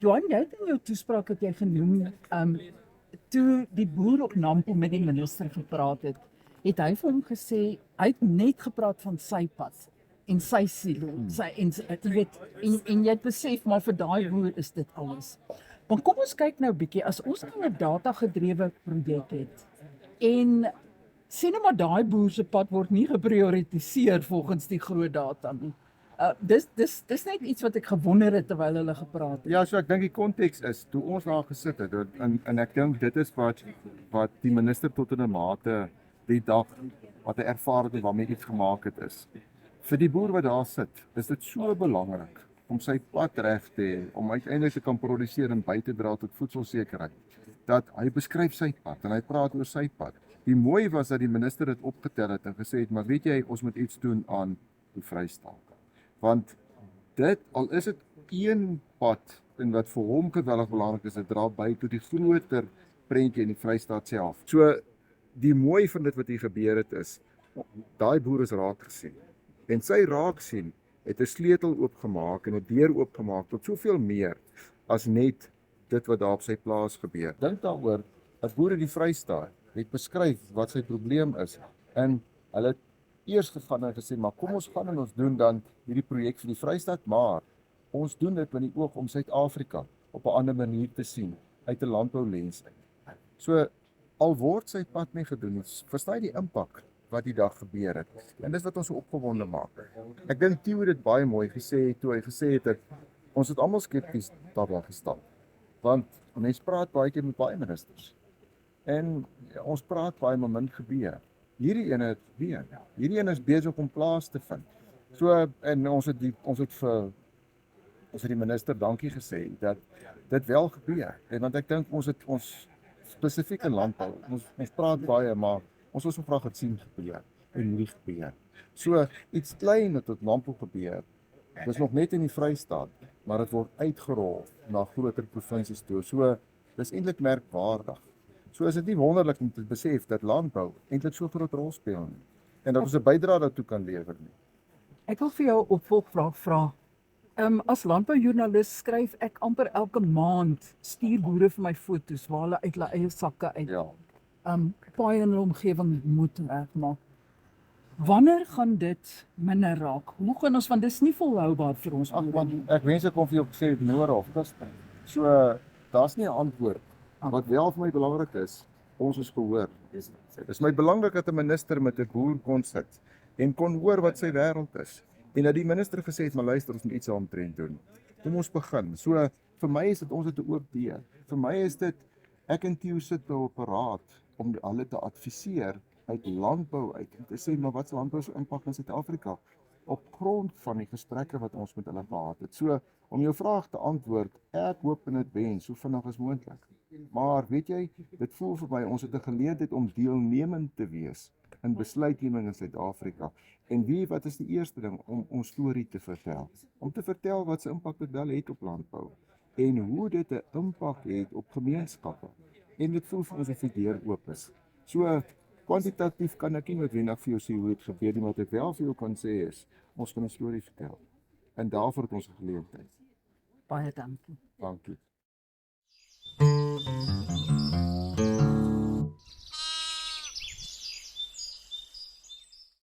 Johan, jy het in jou toespraak het jy genoem, toe die boer op Nampo met die minister gepraat het hy vir hom gesê, hy het net gepraat van sy pad en sy silo, jy weet, en jy het besef, maar vir daai boer is dit alles. Maar kom ons kyk nou 'n bietjie, as ons nou 'n data-gedrewe projek het, en sê nou maar daai boer se pad word nie geprioritiseer volgens die groot data nie. Dis net iets wat ek gewonder het terwyl hulle gepraat het. Ja, so ek dink die konteks is, toe ons daar gesit het, en ek dink dit is wat die minister tot 'n mate die dag, wat hy ervaar het en waarmee iets gemaak het is. Vir die boer wat daar sit, is dit so belangrik om sy pad reg te hê, om uiteindelik te kan produseer en by te dra tot voedselsekerheid, dat hy beskryf sy pad en hy praat oor sy pad. Die mooi was dat die minister dit opgetel het en gesê het, maar weet jy, ons moet iets doen aan die Vrystaat. Want dit, al is dit een pad, en wat vir hom geweldig belangrik is, dit dra by tot die groter prentjie in die Vrystaat self. So, die mooi van dit wat hier gebeur het is, daai boer is raak gesien. En sy raak sien, het 'n sleutel oopgemaak en 'n deur oopgemaak tot soveel meer as net dit wat daar op sy plaas gebeur. Dink daaroor, dat boere die Vrystaat het beskryf wat sy probleem is, en hulle het eers gegaan en gesê, maar kom ons gaan en ons doen dan hierdie projek vir die Vrystaat, maar ons doen dit met die oog om Suid-Afrika op 'n ander manier te sien, uit 'n landboulens. So, al word sy pad nie gedoen nie, verstaan jy die impak wat die dag gebeur het. En dis wat ons so opgewonde maak. Ek dink Theo het dit baie mooi gesê, toe hy gesê het dat ons het almal skepties daar gestap. Want mense praat baie keer met baie ministers. En ons praat baie, maar min gebeur. Hierdie ene het weer. Hierdie ene is besig om plaas te vind. So, en ons het die minister dankie gesê, dat dit wel gebeur. En want ek dink ons het ons spesifieke landbou, ons praat baie, maar ons wil so graag het sien gebeur, en nie gebeur. So, iets klein wat tot Nampo gebeur, dis nog net in die Vrystaat, maar dit word uitgerol na groter provinsies toe. So, dis eintlik merkwaardig. So is dit nie wonderlik om te besef dat landbou eintlik so groot rol speel nie, en dat ons 'n bydrae daartoe kan lewer nie. Ek wil vir jou 'n opvolgvraag vra. As landboujoernalis skryf ek amper elke maand, stuur boere vir my foto's waar hulle uit hulle eie sakke uit Ja. paaie in hulle omgewing moet regmaak. Wanneer gaan dit minder raak? Hoe gaan ons, want dis nie volhoubaar vir ons. Ag man, ek wens ek kon vir jou gesê het noor of dis. So, daar's nie 'n antwoord. Wat wel vir my belangrik is, ons is gehoor. Dit is my belangrik dat 'n minister met 'n boer kon sit en kon hoor wat sy wêreld is. En dat die minister gesê het, maar luister, ons moet iets aantrend doen. Kom ons begin. So, vir my is dit ons het 'n oop deur. Vir my is dit, ek en Theo sit nou op 'n raad om hulle te adviseer uit landbou uit. En te sê, maar wat is landbou se impak in Suid-Afrika? Op grond van die gesprekke wat ons met hulle gehad het. So, om jou vraag te antwoord, ek hoop en dit wens so vinnig as moontlik. Maar weet jy, dit voel vir my, ons het 'n geleentheid om deelnemend te wees in besluitneming in Suid-Afrika. En wat is die eerste ding? Om ons storie te vertel. Om te vertel wat se impak dit wel het op landbou. En hoe dit 'n impak het op gemeenskappe. En dit voel vir ons of die deur oop is. So, kwantitatief kan ek nie noodwendig vir jou sê hoe dit gebeur nie, maar wat ek wel vir jou kan sê is, ons kan 'n storie vertel. En daarvoor het ons 'n geleentheid. Baie dankie. Dankie.